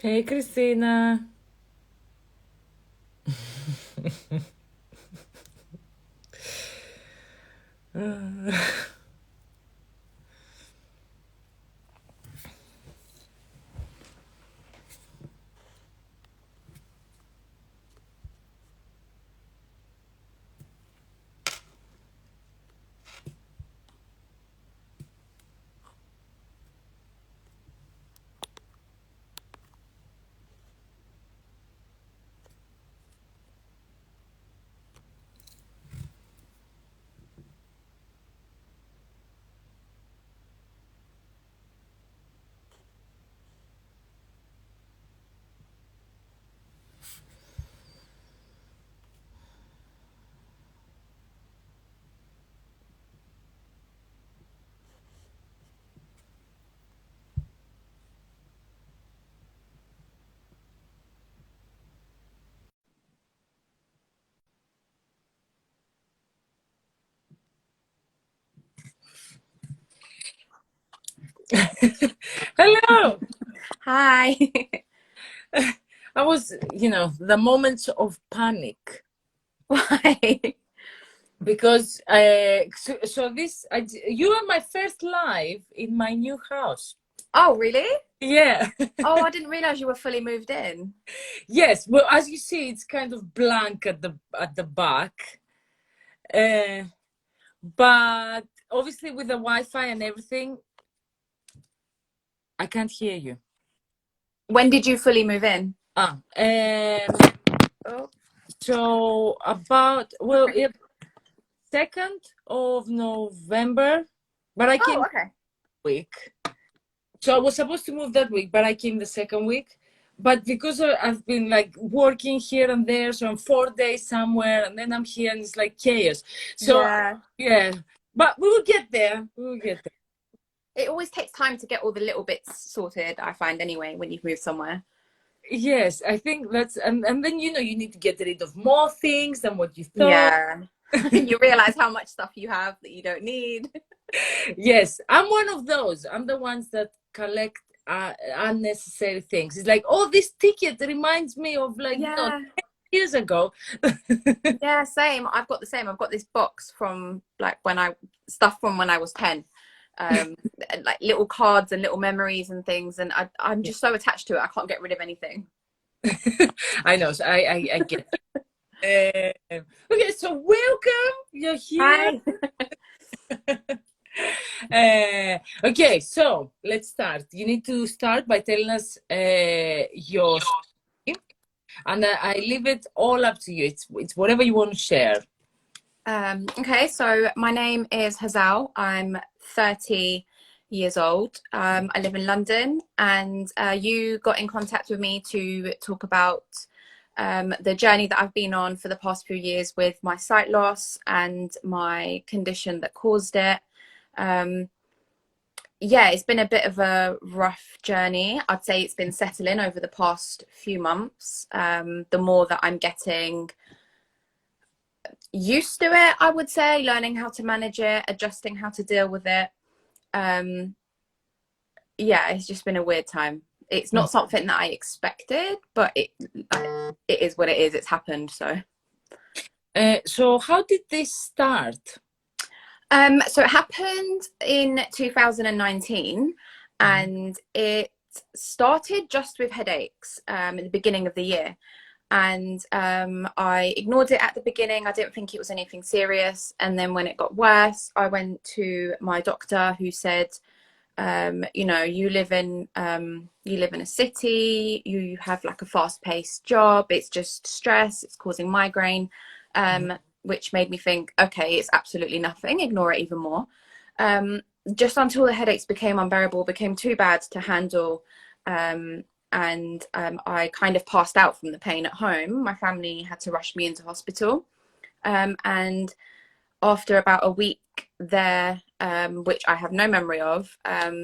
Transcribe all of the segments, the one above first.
Hey, Christina. Hello. Hi. I was, the moments of panic Why? because you are my first live in my new house. Oh, really? Yeah. Oh, I didn't realize you were fully moved in. Yes. Well, as you see, it's kind of blank at the back, uh, but obviously with the Wi-Fi and everything, I can't hear you. When did you fully move in? Ah. Oh, So about yeah, 2nd of November, but I came okay. week. So I was supposed to move that week, but I came the second week. But because I've been like working here and there, so I'm 4 days somewhere, and then I'm here, and it's like chaos. So Yeah. yeah, but we will get there. We will get there. It always takes time to get all the little bits sorted, I find anyway, when you've moved somewhere. Yes, I think that's and then you need to get rid of more things than what you thought. Yeah. You realize how much stuff you have that you don't need. Yes, I'm one of those. I'm the ones that collect unnecessary things. It's like, oh, this ticket reminds me of like, Yeah. 10 years ago. Yeah, same. I've got the same. I've got this box from like stuff from when I was 10. Um, like little cards and little memories and things. And I'm just so attached to it. I can't get rid of anything. I know. So I get it. Okay, so welcome. You're here. Hi. Okay, so let's start. You need to start by telling us your story, and I leave it all up to you. It's whatever you want to share. Okay, so my name is Hazal. I'm 30 years old. I live in London, and you got in contact with me to talk about the journey that I've been on for the past few years with my sight loss and my condition that caused it. Um, yeah, it's been a bit of a rough journey. I'd say it's been settling over the past few months. The more that I'm getting used to it, I would say, learning how to manage it, adjusting how to deal with it. Um, yeah, it's just been a weird time. It's not something that I expected, but it is what it is. It's happened. So how did this start? So it happened in 2019, Mhm. and it started just with headaches at the beginning of the year. And I ignored it at the beginning. I didn't think it was anything serious. And then when it got worse, I went to my doctor, who said, you live in a city, you have like a fast-paced job, it's just stress, it's causing migraine, which made me think, okay, it's absolutely nothing, ignore it even more. Um, just until the headaches became unbearable, became too bad to handle. And I kind of passed out from the pain at home. My family had to rush me into hospital. And after about a week there, which I have no memory of,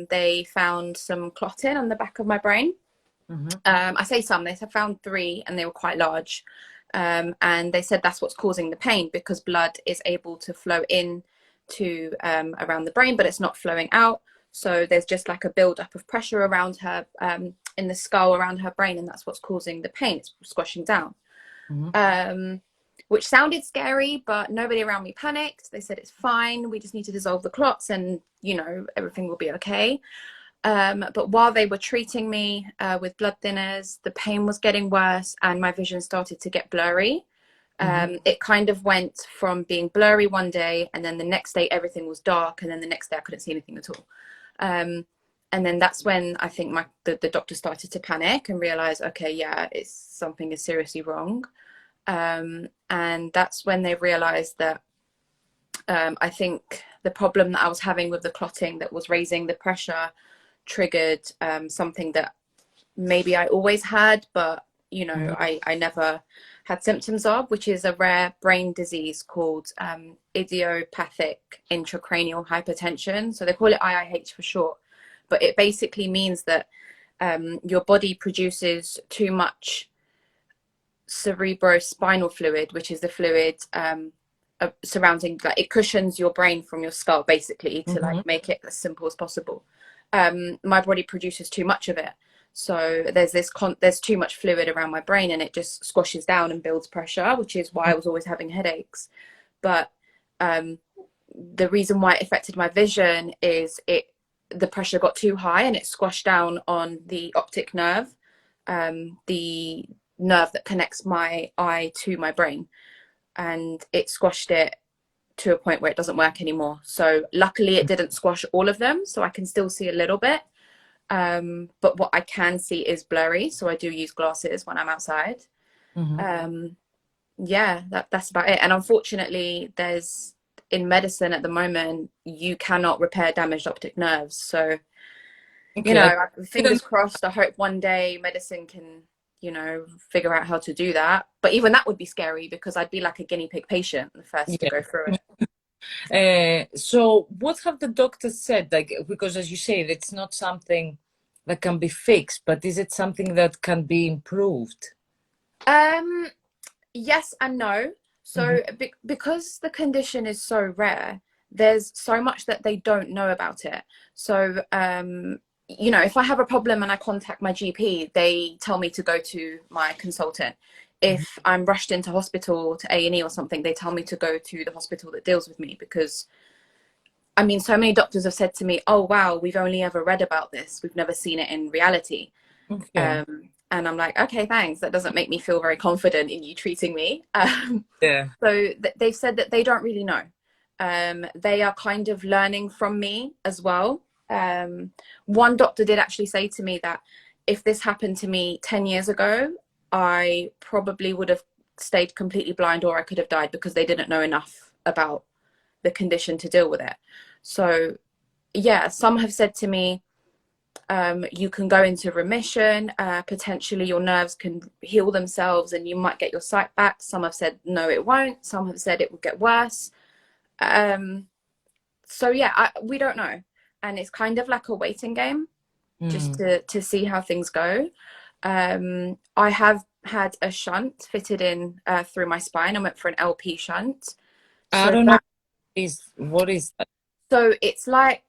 they found some clotting on the back of my brain. Mhm. I say some, they found three, and they were quite large. And they said that's what's causing the pain, because blood is able to flow in to around the brain, but it's not flowing out. So there's just like a build-up of pressure around her in the skull around her brain, and that's what's causing the pain. It's squashing down. Which sounded scary, but nobody around me panicked. They said it's fine, we just need to dissolve the clots and, you know, everything will be okay. But while they were treating me with blood thinners, the pain was getting worse and my vision started to get blurry. It kind of went from being blurry one day, and then the next day everything was dark, and then the next day I couldn't see anything at all. And then that's when I think the doctor started to panic and realize, okay, yeah, something is seriously wrong. And that's when they realized that I think the problem that I was having with the clotting that was raising the pressure triggered something that maybe I always had, but, you know, I never had symptoms of, which is a rare brain disease called idiopathic intracranial hypertension. So they call it IIH for short, but it basically means that your body produces too much cerebrospinal fluid, which is the fluid surrounding, like, it cushions your brain from your skull, basically, to like make it as simple as possible. My body produces too much of it, so there's too much fluid around my brain, and it just squashes down and builds pressure, which is why I was always having headaches. But the reason why it affected my vision is the pressure got too high and it squashed down on the optic nerve, the nerve that connects my eye to my brain, and it squashed it to a point where it doesn't work anymore. So luckily it didn't squash all of them, so I can still see a little bit, but what I can see is blurry, so I do use glasses when I'm outside. Yeah, that's about it. And unfortunately, in medicine at the moment, you cannot repair damaged optic nerves, so you know, fingers crossed, I hope one day medicine can, you know, figure out how to do that. But even that would be scary, because I'd be like a guinea pig patient, the first to go through it. So what have the doctors said? Like, because as you say, it's not something that can be fixed, but is it something that can be improved? Yes and no. So because the condition is so rare, there's so much that they don't know about it. So you know, if I have a problem and I contact my GP, they tell me to go to my consultant. If I'm rushed into hospital to A&E or something, they tell me to go to the hospital that deals with me, because I mean, so many doctors have said to me, oh wow, we've only ever read about this, we've never seen it in reality. And I'm like, okay, thanks, that doesn't make me feel very confident in you treating me. So they've said that they don't really know. They are kind of learning from me as well. One doctor did actually say to me that if this happened to me 10 years ago, I probably would have stayed completely blind, or I could have died, because they didn't know enough about the condition to deal with it. So yeah, some have said to me, you can go into remission, potentially your nerves can heal themselves and you might get your sight back. Some have said no, it won't. Some have said it will get worse. So yeah, we don't know, and it's kind of like a waiting game, just to see how things go. I have had a shunt fitted in through my spine. I went for an LP shunt. So I don't know what is that? So it's like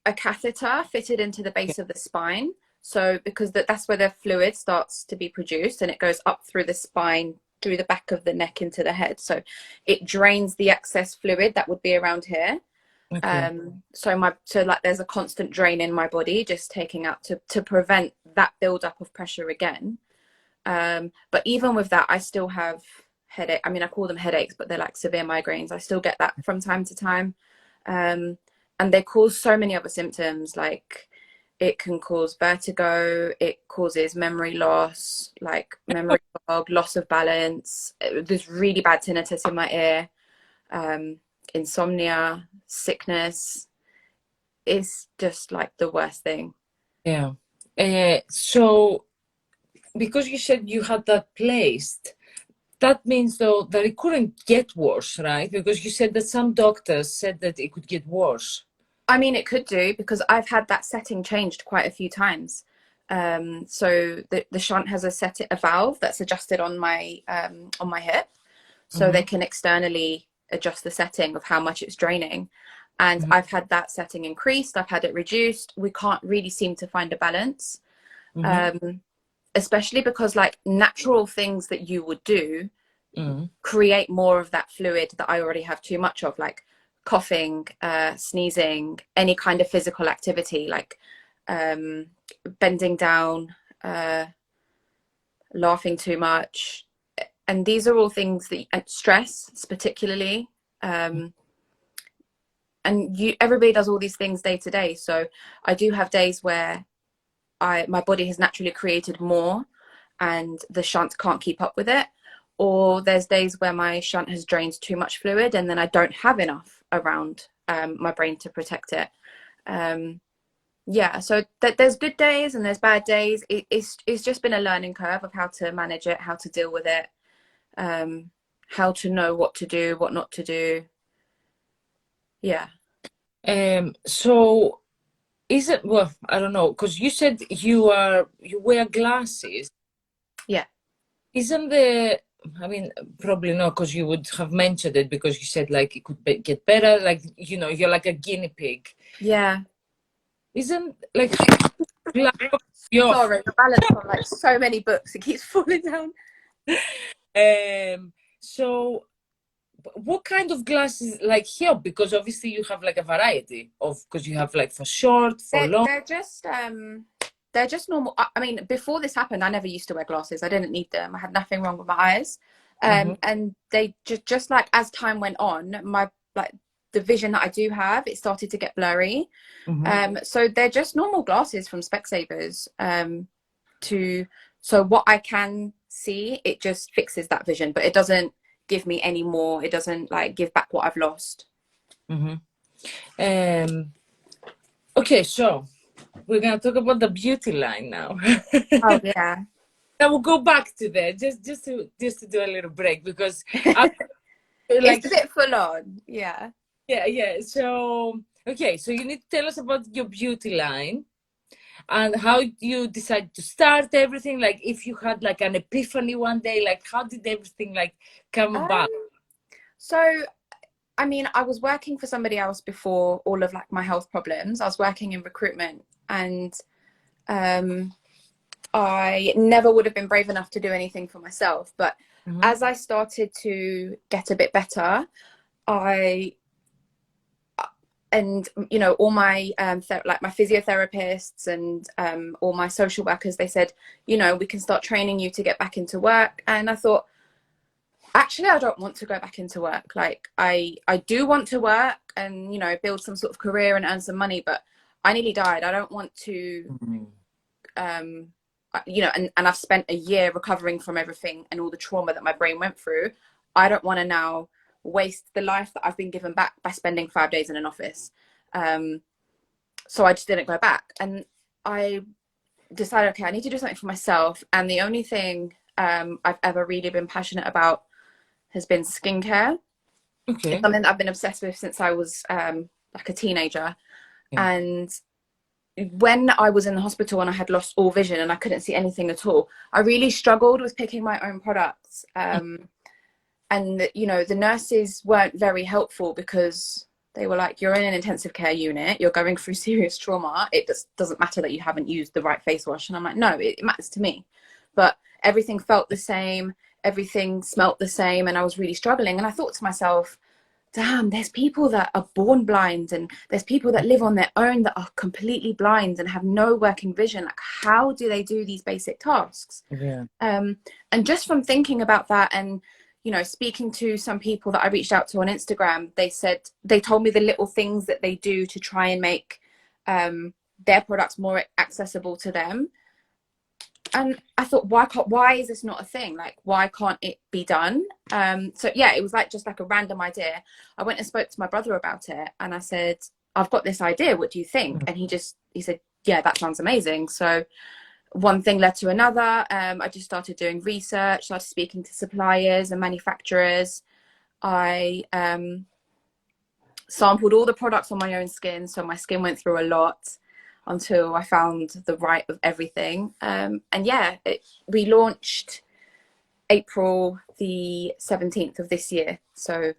a catheter fitted into the base of the spine. So because that's where the fluid starts to be produced, and it goes up through the spine, through the back of the neck into the head. So it drains the excess fluid that would be around here. So like there's a constant drain in my body, just taking out to prevent that buildup of pressure again. But even with that, I still have headache. I mean, I call them headaches, but they're like severe migraines. I still get that from time to time. And they cause so many other symptoms, like it can cause vertigo, it causes memory loss, like memory fog, loss of balance. There's really bad tinnitus in my ear, insomnia, sickness. It's just like the worst thing. Yeah. So because you said you had that placed, that means though that it couldn't get worse, right? Because you said that some doctors said that it could get worse. I mean, it could do, because I've had that setting changed quite a few times. So the shunt has a valve that's adjusted on my hip, so they can externally adjust the setting of how much it's draining. And I've had that setting increased, I've had it reduced. We can't really seem to find a balance. Especially because like natural things that you would do create more of that fluid that I already have too much of, like coughing, sneezing, any kind of physical activity, like bending down, laughing too much. And these are all things that, and stress particularly, and everybody does all these things day to day. So I do have days where my body has naturally created more and the shunt can't keep up with it, or there's days where my shunt has drained too much fluid and then I don't have enough around my brain to protect it. Yeah, so there's good days and there's bad days. It's just been a learning curve of how to manage it, how to deal with it, how to know what to do, what not to do. Yeah. So is it, well, I don't know, because you said you wear glasses. Yeah. Isn't the, I mean, probably not, because you would have mentioned it, because you said like it could get better, like, you know, you're like a guinea pig. Yeah. Isn't like Sorry, the balance on like so many books, it keeps falling down. So what kind of glasses like help? Because obviously you have like a variety of, because you have like for short, for long. They're just normal. I mean, before this happened, I never used to wear glasses. I didn't need them. I had nothing wrong with my eyes. And they just like as time went on, my like the vision that I do have, it started to get blurry. So they're just normal glasses from Specsavers. So what I can see, it just fixes that vision, but it doesn't give me any more. It doesn't like give back what I've lost. Okay, so we're gonna talk about the beauty line now. Oh yeah. I will go back to that just to do a little break, because it's a bit full on. Yeah. So okay, so you need to tell us about your beauty line and how you decide to start everything. Like if you had like an epiphany one day, like how did everything like come about? So I mean, I was working for somebody else before all of like my health problems. I was working in recruitment, and I never would have been brave enough to do anything for myself. But as I started to get a bit better, and you know, all my like my physiotherapists and all my social workers, they said, you know, we can start training you to get back into work. And I thought, actually, I don't want to go back into work. Like I do want to work and, you know, build some sort of career and earn some money, but I nearly died. I don't want to you know, and I've spent a year recovering from everything and all the trauma that my brain went through. I don't want to now waste the life that I've been given back by spending 5 days in an office. So I just didn't go back, and I decided, okay, I need to do something for myself. And the only thing I've ever really been passionate about has been skincare. Okay. It's something that I've been obsessed with since I was like a teenager. And when I was in the hospital and I had lost all vision and I couldn't see anything at all, I really struggled with picking my own products. And, you know, the nurses weren't very helpful because they were like, you're in an intensive care unit, you're going through serious trauma. It just doesn't matter that you haven't used the right face wash. And I'm like, no, it matters to me. But everything felt the same. Everything smelt the same. And I was really struggling. And I thought to myself, damn, there's people that are born blind, and there's people that live on their own that are completely blind and have no working vision. Like, how do they do these basic tasks? And just from thinking about that, and, you know, speaking to some people that I reached out to on Instagram, they told me the little things that they do to try and make their products more accessible to them. And I thought, why is this not a thing? Like, why can't it be done? So yeah, it was like just like a random idea. I went and spoke to my brother about it, and I said, I've got this idea, what do you think? And he said, yeah, that sounds amazing. So one thing led to another. I just started doing research, started speaking to suppliers and manufacturers. I sampled all the products on my own skin, so my skin went through a lot until I found the right of everything. And yeah, we launched April the 17th of this year. So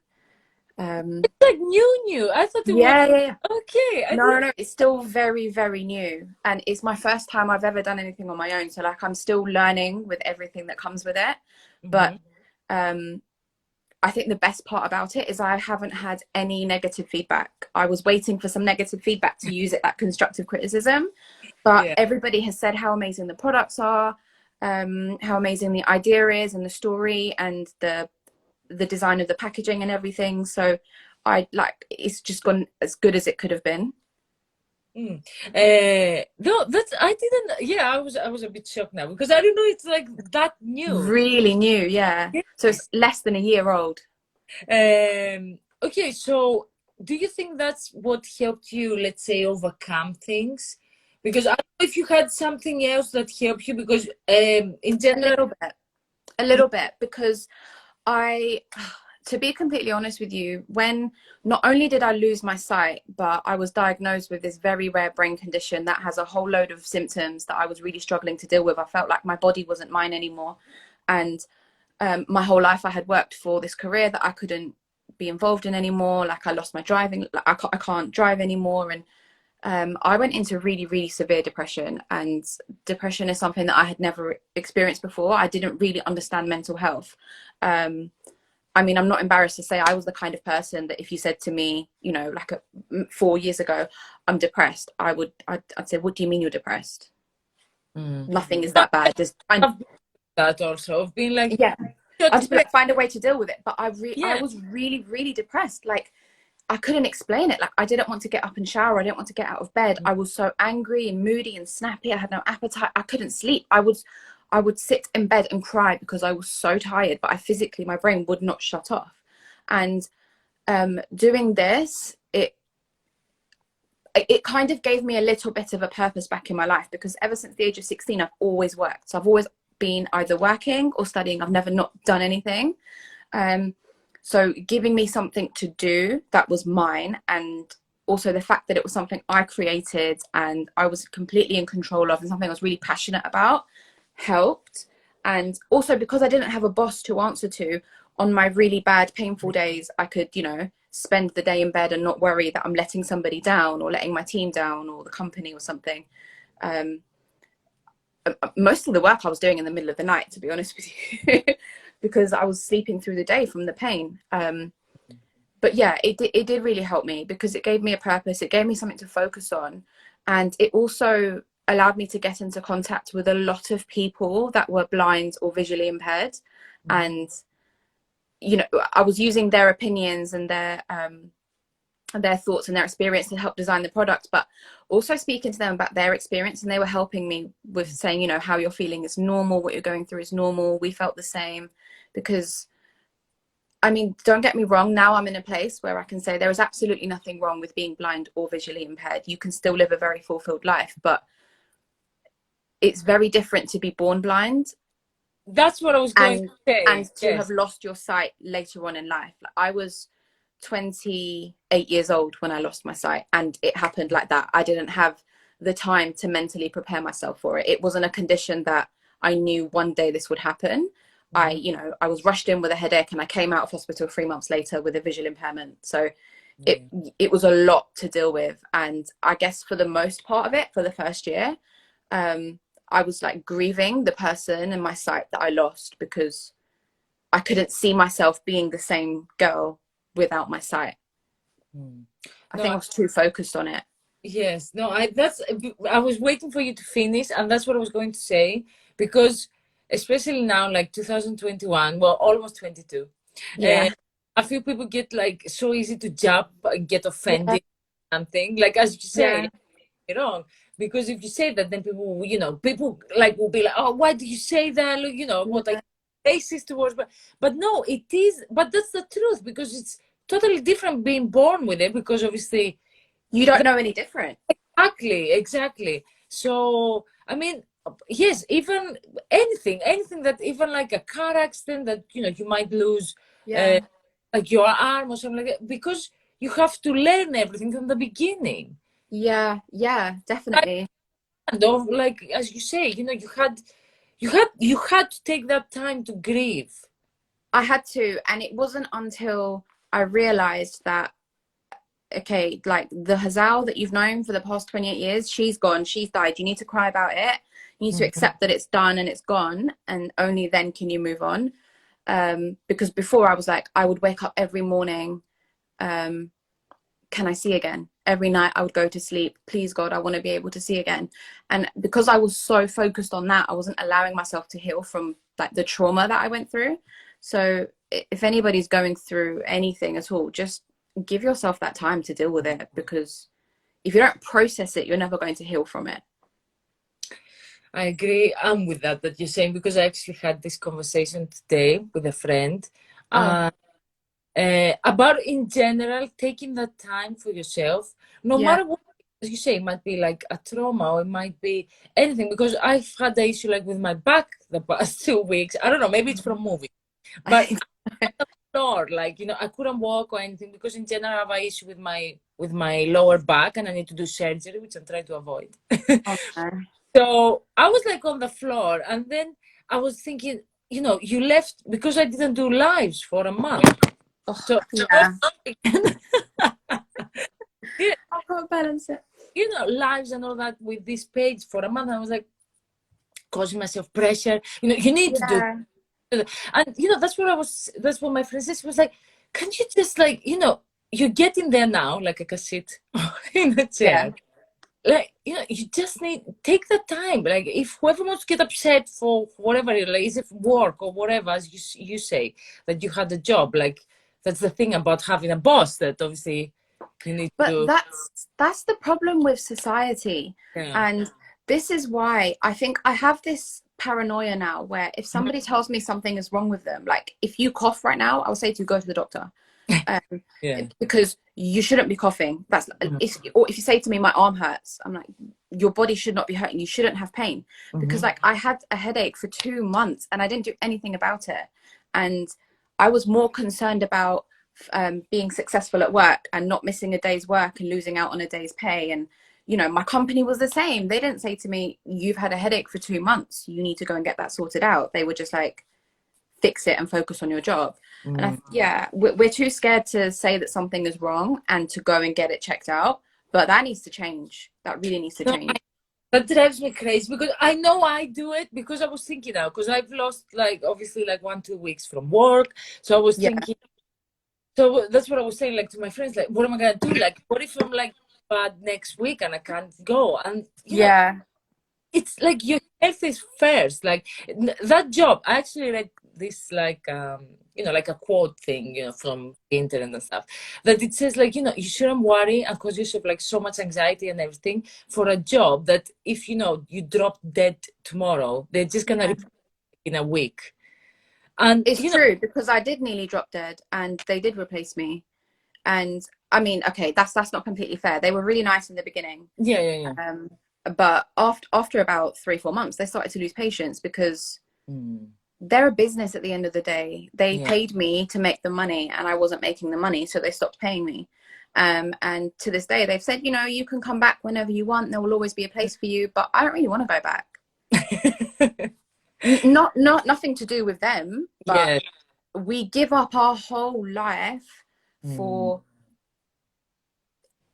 Like new. I thought it was Yeah, yeah, yeah. okay. I No, didn't. no, it's still very, very new. And it's my first time I've ever done anything on my own. So like I'm still learning with everything that comes with it. But Mhm. um I think the best part about it is I haven't had any negative feedback. I was waiting for some negative feedback to use it like constructive criticism, but Yeah. everybody has said how amazing the products are, how amazing the idea is and the story and the design of the packaging and everything. So I like it's just gone as good as it could have been. Mm. No, that's I didn't. Yeah, I was a bit shocked now because I didn't know it's like that new. Really new, yeah. So Yeah. it's less than a year old. Okay, so do you think that's what helped you, let's say, overcome things? Because I don't know if you had something else that helped you because in A general, little bit. A little bit because I, to be completely honest with you, when not only did I lose my sight, but I was diagnosed with this very rare brain condition that has a whole load of symptoms that I was really struggling to deal with. I felt like my body wasn't mine anymore. And my whole life I had worked for this career that I couldn't be involved in anymore. Like I lost my driving, like I can't drive anymore. And I went into really, really severe depression, and depression is something that I had never experienced before. I didn't really understand mental health. I mean, I'm not embarrassed to say I was the kind of person that if you said to me, you know, like 4 years ago, I'm depressed, I'd say, what do you mean you're depressed? mm. Nothing is No, that bad. Just find, I've been that also of being like, yeah. you're I'd just be like, depressed. find a way to deal with it. But I Yeah. was really, really depressed. Like I couldn't explain it. Like I didn't want to get up and shower. I didn't want to get out of bed. I was so angry and moody and snappy. I had no appetite. I couldn't sleep. I would sit in bed and cry because I was so tired, but I physically, my brain would not shut off. And doing this, it kind of gave me a little bit of a purpose back in my life, because ever since the age of 16, I've always worked. So I've always been either working or studying. I've never not done anything. So giving me something to do that was mine, and also the fact that it was something I created and I was completely in control of, and something I was really passionate about, helped. And also because I didn't have a boss to answer to on my really bad, painful days, I could, you know, spend the day in bed and not worry that I'm letting somebody down or letting my team down or the company or something. Um, Most of the work I was doing in the middle of the night, to be honest with you, because I was sleeping through the day from the pain. But yeah, it did really help me because it gave me a purpose. It gave me something to focus on. And it also allowed me to get into contact with a lot of people that were blind or visually impaired. Mhm. And, you know, I was using their opinions and their thoughts and their experience to help design the product, but also speaking to them about their experience. And they were helping me with saying, you know, how you're feeling is normal, what you're going through is normal. We felt the same. Because I mean, don't get me wrong, now I'm in a place where I can say there is absolutely nothing wrong with being blind or visually impaired. You can still live a very fulfilled life, but it's very different to be born blind That's what I was going to and say. to have Yes. lost your sight later on in life. Like I was 28 years old when I lost my sight, and it happened like that. I didn't have the time to mentally prepare myself for it. It wasn't a condition that I knew one day this would happen. Mhm. You know, I was rushed in with a headache and I came out of hospital 3 months later with a visual impairment. So it Yeah. it was a lot to deal with. And I guess for the most part of it, for the first year, um, I was like grieving the person and my sight that I lost, because I couldn't see myself being the same girl without my sight. Mm. I No, think I was too focused on it. yes, no, I was waiting for you to finish, and that's what I was going to say, because especially now, like 2021, well, almost 22, uh, Yeah. a few people get like so easy to jump and get Yeah. offended, something like as you say, Yeah. you're wrong. Because if you say that, then people, people like will be like, oh, why do you say that? Look, what I Yeah. racist towards, but no, it is, but that's the truth, because it's totally different being born with it, because obviously. You don't know any different. Exactly. So, I mean, yes, even anything that even like a car accident that, you might lose, uh, Yeah. like your arm or something like that, because you have to learn everything from the beginning. Yeah. Yeah. Definitely. And of like, as you say, you had to take that time to grieve. I had to, and it wasn't until I realized that, okay, like the Hazal that you've known for the past 28 years, she's gone, she's died. You need to cry about it. You need to accept that it's done and it's gone, and only then can you move on. Because before I was like, I would wake up every morning, can I see again? Every night I would go to sleep, please God, I want to be able to see again. And because I was so focused on that, I wasn't allowing myself to heal from like the trauma that I went through. So if anybody's going through anything at all, just give yourself that time to deal with it, because if you don't process it, you're never going to heal from it. I agree. I'm with that you're saying, because I actually had this conversation today with a friend. About in general taking that time for yourself, no matter what, as you say, it might be like a trauma or it might be anything, because I've had the issue like with my back the past 2 weeks. I don't know, maybe it's from moving, but on the floor, like, you know, I couldn't walk or anything, because in general I have an issue with my lower back and I need to do surgery, which I'm trying to avoid. Okay. So I was like on the floor, and then I was thinking, you know, you left because I didn't do lives for a month. So Yeah. yeah, I can't balance it. you know, lives and all that with this page for a month. I was like causing myself pressure. You know, you need to do it. And you know, that's what my friend said. She was like, can't you just like, you know, you're getting there now, like I can sit in a chair. Like, you know, you just need take the time. Like, if whoever wants to get upset for whatever, like, is it work or whatever, as you say, that you had a job, like, that's the thing about having a boss, that obviously you need to. But that's the problem with society. And this is why I think I have this paranoia now, where if somebody tells me something is wrong with them, like if you cough right now, I'll say to you, go to the doctor. Because you shouldn't be coughing. That's or if you say to me my arm hurts, I'm like, your body should not be hurting, you shouldn't have pain. Because like I had a headache for 2 months and I didn't do anything about it, and I was more concerned about being successful at work and not missing a day's work and losing out on a day's pay. And you know, my company was the same. They didn't say to me, you've had a headache for 2 months, you need to go and get that sorted out. They were just like, fix it and focus on your job. And we're too scared to say that something is wrong and to go and get it checked out. But that needs to change. That really needs to change. That drives me crazy, because I know I do it, because I was thinking now, because I've lost like obviously like 1-2 weeks from work. So I was thinking, so that's what I was saying, like to my friends, like, what am I gonna do? Like, what if I'm like bad next week and I can't go? And you know, it's like your health is first. Like that job, I actually read this like you know, like a quote thing, you know, from the internet and stuff, that it says like, you know, you shouldn't worry and cause yourself like so much anxiety and everything for a job that if, you know, you drop dead tomorrow, they're just gonna replace it in a week. And it's true, because I did nearly drop dead and they did replace me. And I mean, okay, that's not completely fair. They were really nice in the beginning. But after about 3-4 months, they started to lose patience, because they're a business at the end of the day. They paid me to make the money and I wasn't making the money, so they stopped paying me. And to this day, they've said, you know, you can come back whenever you want. There will always be a place for you, but I don't really want to go back. Nothing to do with them, but we give up our whole life for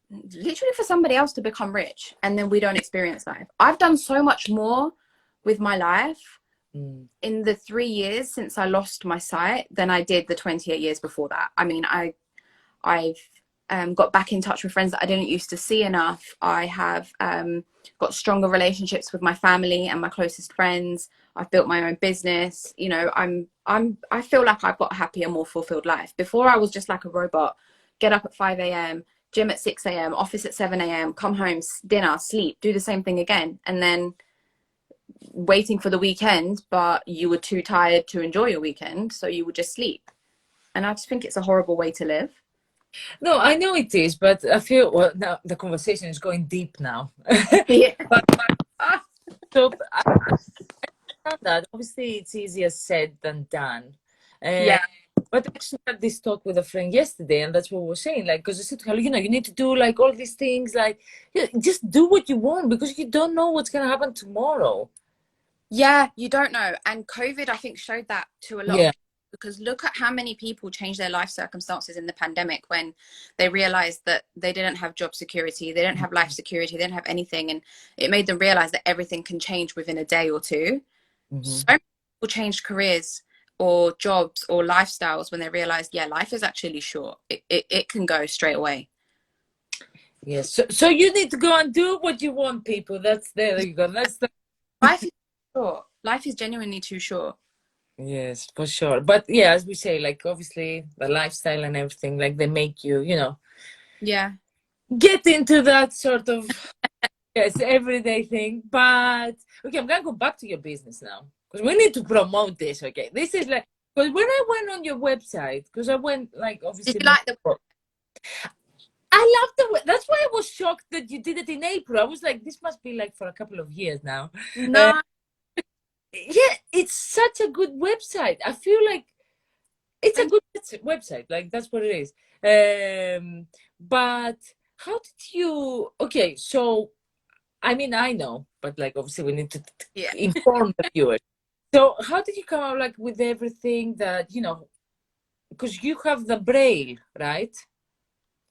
literally for somebody else to become rich, and then we don't experience life. I've done so much more with my life in the 3 years since I lost my sight than I did the 28 years before that. I mean, I've got back in touch with friends that I didn't used to see enough. I have got stronger relationships with my family and my closest friends. I've built my own business. You know, I feel like I've got a happier, more fulfilled life. Before, I was just like a robot. Get up at 5 a.m, gym at 6 a.m, office at 7 a.m, come home, dinner, sleep, do the same thing again, and then waiting for the weekend, but you were too tired to enjoy your weekend, so you would just sleep. And I just think it's a horrible way to live. No, I know it is, but I feel, well, now the conversation is going deep now. but so I understand that. Obviously, it's easier said than done. But I actually had this talk with a friend yesterday, and that's what we were saying. Like, because I said to her, you know, you need to do like all these things, like, you know, just do what you want, because you don't know what's gonna happen tomorrow. Yeah, you don't know. And COVID, I think, showed that to a lot of people. because look at how many people changed their life circumstances in the pandemic when they realized that they didn't have job security, they didn't have life security, they didn't have anything, and it made them realize that everything can change within a day or two. So many people changed careers or jobs or lifestyles when they realized, yeah, life is actually short. It can go straight away. Yes. So you need to go and do what you want, people. There you go. That's the Life is short. Life is genuinely too short. yes, for sure. But yeah, as we say, like obviously the lifestyle and everything, like they make you, Yeah. get into that sort of yes, everyday thing. But okay, I'm gonna go back to your business now because we need to promote this. Okay, this is like because when I went on your website, because I went like Did obviously you like the I love the way. That's why I was shocked that you did it in April. I was like, this must be like for a couple of years now. Uh, no yeah, it's such a good website. I feel like it's a good website. Like that's what it is. But how did you? Okay, so I mean, I know, but like obviously we need to yeah. inform the viewers. So how did you come out like with everything that because you have the braille, right?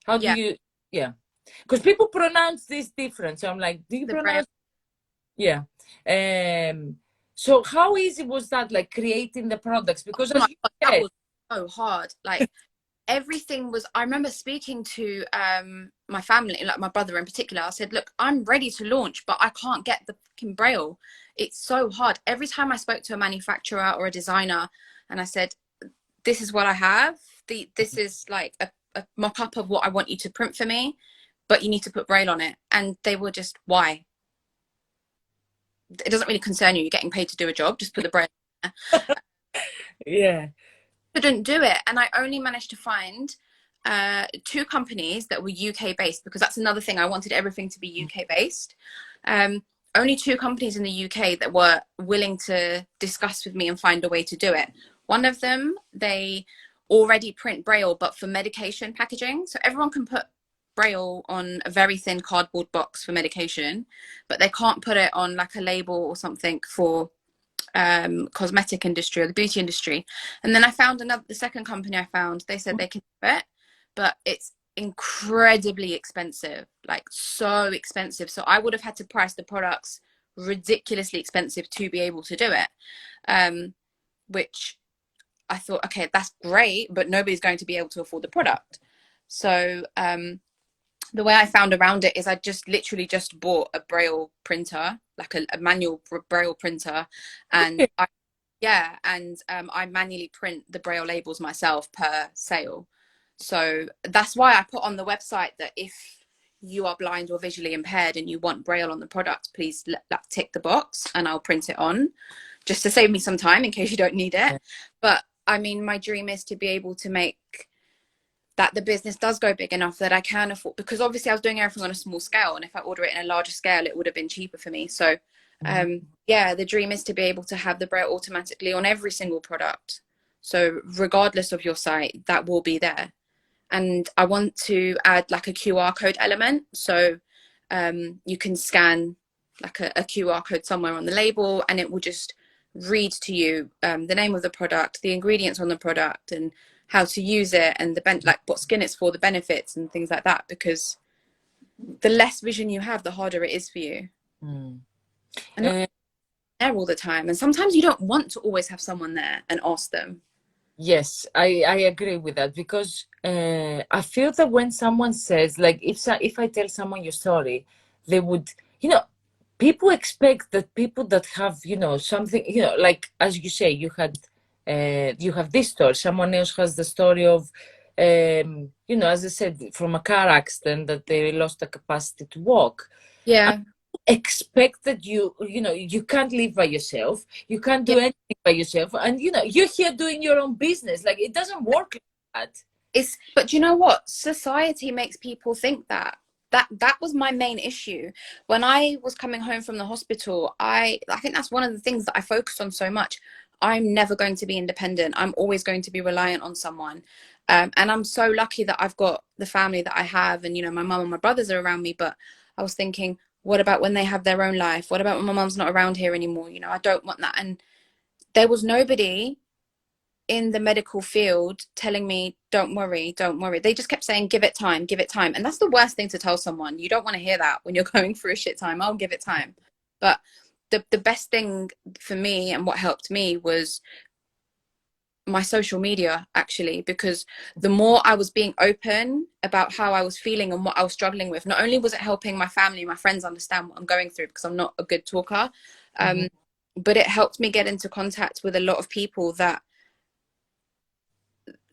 How do Yeah, you? Yeah, because people pronounce this different. So I'm like, do you the braille. pronounce? Yeah. So how easy was that, like creating the products? Because Oh as my you God, that said, was so hard. Like everything was, I remember speaking to my family, like my brother in particular. I said, look, I'm ready to launch, but I can't get the fucking braille. It's so hard. Every time I spoke to a manufacturer or a designer and I said, this is what I have, this is like a mock-up of what I want you to print for me, but you need to put braille on it. And they were just, why? It doesn't really concern you. You're getting paid to do a job. Just put the braille on there. yeah. Couldn't do it, and I only managed to find two companies that were UK based, because that's another thing. I wanted everything to be UK based. Only two companies in the UK that were willing to discuss with me and find a way to do it. One of them, they already print braille, but for medication packaging, so everyone can put braille on a very thin cardboard box for medication, but they can't put it on like a label or something for cosmetic industry or the beauty industry. And then I found the second company I found, they said they can do it, but it's incredibly expensive, like so expensive. So I would have had to price the products ridiculously expensive to be able to do it, which I thought, okay, that's great, but nobody's going to be able to afford the product. So the way I found around it is I just literally just bought a braille printer, like a manual braille printer, and I manually print the braille labels myself per sale. So that's why I put on the website that if you are blind or visually impaired and you want braille on the product, please tick the box and I'll print it on, just to save me some time in case you don't need it. But I mean, my dream is to be able to make that the business does go big enough that I can afford, because obviously I was doing everything on a small scale, and if I order it in a larger scale it would have been cheaper for me. So yeah, the dream is to be able to have the braille automatically on every single product, so regardless of your site that will be there. And I want to add like a QR code element, so you can scan like a QR code somewhere on the label and it will just read to you the name of the product, the ingredients on the product, and how to use it, and like what skin it's for, the benefits and things like that, because the less vision you have, the harder it is for you. And not there all the time, and sometimes you don't want to always have someone there and ask them. Yes, I agree with that, because I feel that when someone says, like, if I tell someone your story, they would, people expect that people that have, something, like as you say, you have this story. Someone else has the story of, as I said, from a car accident that they lost the capacity to walk. Yeah. Expect that you can't live by yourself, you can't do anything by yourself, and you're here doing your own business. Like, it doesn't work like that. But you know what, society makes people think that was my main issue when I was coming home from the hospital. I think that's one of the things that I focused on so much. I'm never going to be independent, I'm always going to be reliant on someone. And I'm so lucky that I've got the family that I have, and my mum and my brothers are around me. But I was thinking, what about when they have their own life? What about when my mum's not around here anymore? I don't want that. And there was nobody in the medical field telling me, don't worry, don't worry. They just kept saying, give it time, give it time. And that's the worst thing to tell someone. You don't want to hear that when you're going through a shit time. I'll give it time. But the best thing for me and what helped me was my social media, actually, because the more I was being open about how I was feeling and what I was struggling with, not only was it helping my family, my friends understand what I'm going through, because I'm not a good talker, but it helped me get into contact with a lot of people that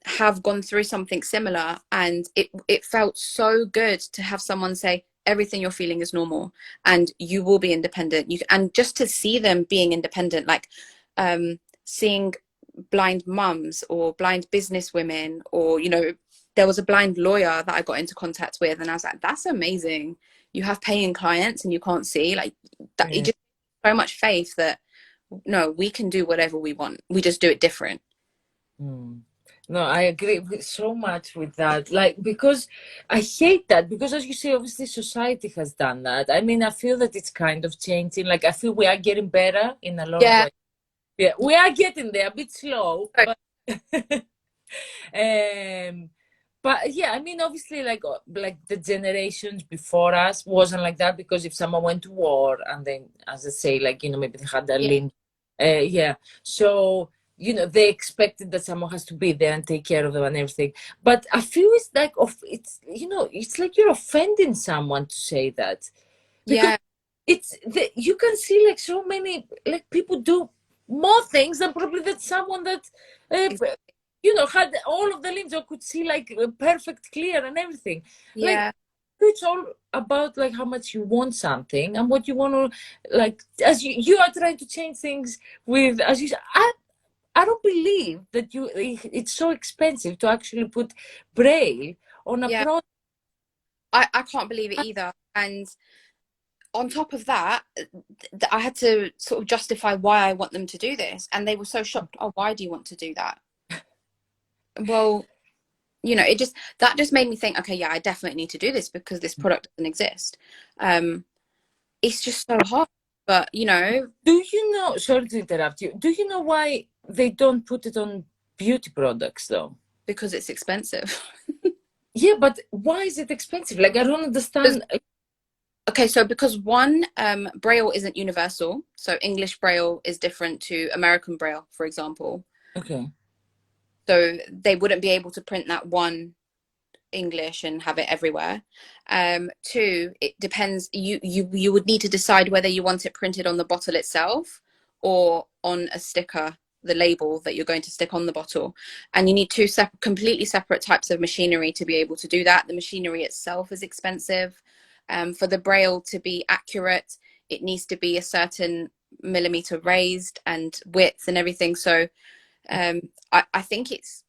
have gone through something similar, and it felt so good to have someone say everything you're feeling is normal and you will be independent. And just to see them being independent, like seeing blind mums or blind business women, or there was a blind lawyer that I got into contact with, and I was like, that's amazing. You have paying clients and you can't see, like that. It just so much faith that no, we can do whatever we want, we just do it different. No, I agree so much with that. Like, because I hate that, because as you say, obviously society has done that. I mean, I feel that it's kind of changing. Like, I feel we are getting better in a lot of ways. Yeah, we are getting there, a bit slow. But, but yeah, I mean, obviously, like the generations before us wasn't like that, because if someone went to war and then, as I say, like, maybe they had their limb. So they expected that someone has to be there and take care of them and everything. But I feel it's like it's like you're offending someone to say that, because you can see like so many like people do more things than probably that someone that had all of the limbs or could see like perfect clear and everything. Like, it's all about like how much you want something and what you want to, like, as you are trying to change things with, as you said, I don't believe that it's so expensive to actually put braille on a product. I can't believe it either. And on top of that, I had to sort of justify why I want them to do this. And they were so shocked. Oh, why do you want to do that? Well, that just made me think, okay, yeah, I definitely need to do this because this product doesn't exist. It's just so hard. But, do you know, sorry to interrupt you, do you know why they don't put it on beauty products though? Because it's expensive. Yeah, but why is it expensive? Like, I don't understand. Okay, so because one, braille isn't universal. So English braille is different to American braille, for example. Okay. So they wouldn't be able to print that one English and have it everywhere. Two, it depends. You would need to decide whether you want it printed on the bottle itself or on a sticker, the label that you're going to stick on the bottle. And you need two completely separate types of machinery to be able to do that. The machinery itself is expensive. For the braille to be accurate, it needs to be a certain millimeter raised and width and everything. So I think it's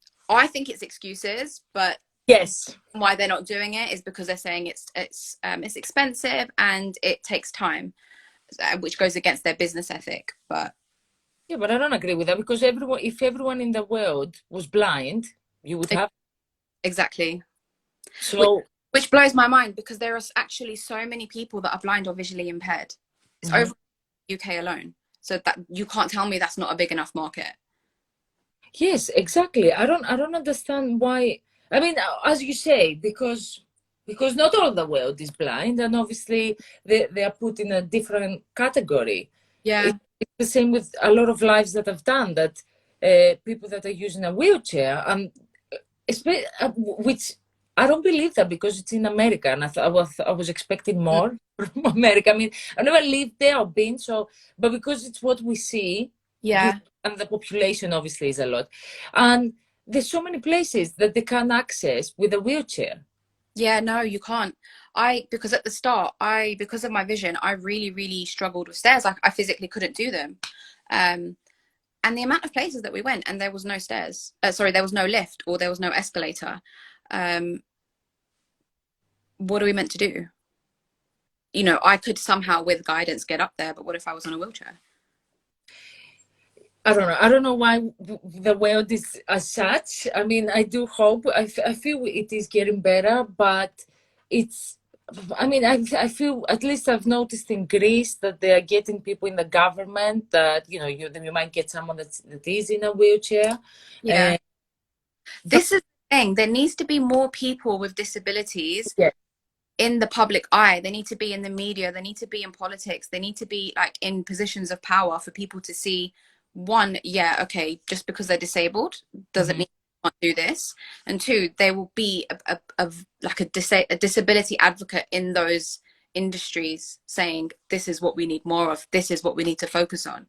excuses, but yes, why they're not doing it is because they're saying it's expensive and it takes time, which goes against their business ethic. But yeah, but I don't agree with that, because if everyone in the world was blind, you would have exactly. So which blows my mind, because there are actually so many people that are blind or visually impaired. It's over the UK alone. So that you can't tell me that's not a big enough market. Yes, exactly. I don't understand why. I mean, as you say, because not all the world is blind, and obviously they are put in a different category. Yeah. It's the same with a lot of lives that I've done, that people that are using a wheelchair, which I don't believe that, because it's in America, and I was expecting more from America. I mean, I've never lived there or been, but because it's what we see. Yeah. And the population obviously is a lot, and there's so many places that they can access with a wheelchair. Yeah, no, you can't. Because at the start, because of my vision, I really, really struggled with stairs. I physically couldn't do them. And the amount of places that we went, and there was no stairs. There was no lift, or there was no escalator. What are we meant to do? I could somehow, with guidance, get up there, but what if I was on a wheelchair? I don't know. I don't know why the world is as such. I mean, I do hope. I feel it is getting better, but it's I mean, I feel, at least I've noticed in Greece, that they are getting people in the government that, you know, you might get someone that is in a wheelchair. Yeah. But This is the thing. There needs to be more people with disabilities yeah. in the public eye. They need to be in the media. They need to be in politics. They need to be like in positions of power for people to see, one, yeah, okay, just because they're disabled doesn't Mhm. mean they can't do this. And two, there will be a disability advocate in those industries saying, this is what we need more of. This is what we need to focus on.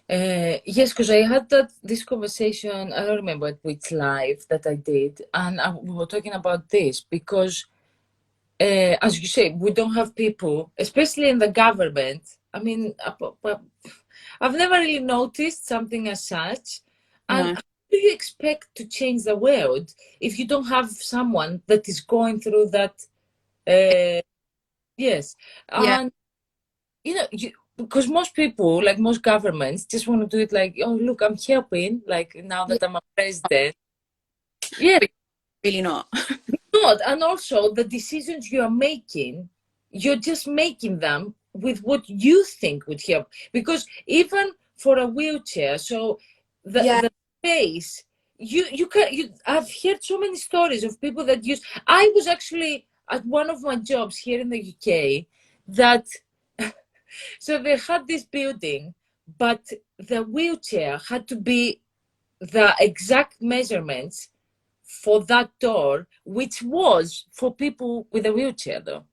Yes, because I had this conversation. I don't remember at which live that I did, and we were talking about this because, as you say, we don't have people, especially in the government. I mean, I've never really noticed something as such. And No. how do you expect to change the world if you don't have someone that is going through that? Yes, Yeah. and you know, because most people, like most governments, just want to do it like, oh, look, I'm helping. Like now Yeah. that I'm a president, yeah, But really not. not. And also the decisions you are making, you're just making them with what you think would help. Because even for a wheelchair, so Yeah. the space, you can I've heard so many stories of people that use. I was actually at one of my jobs here in the UK that so they had this building, but the wheelchair had to be the exact measurements for that door, which was for people with a wheelchair, though.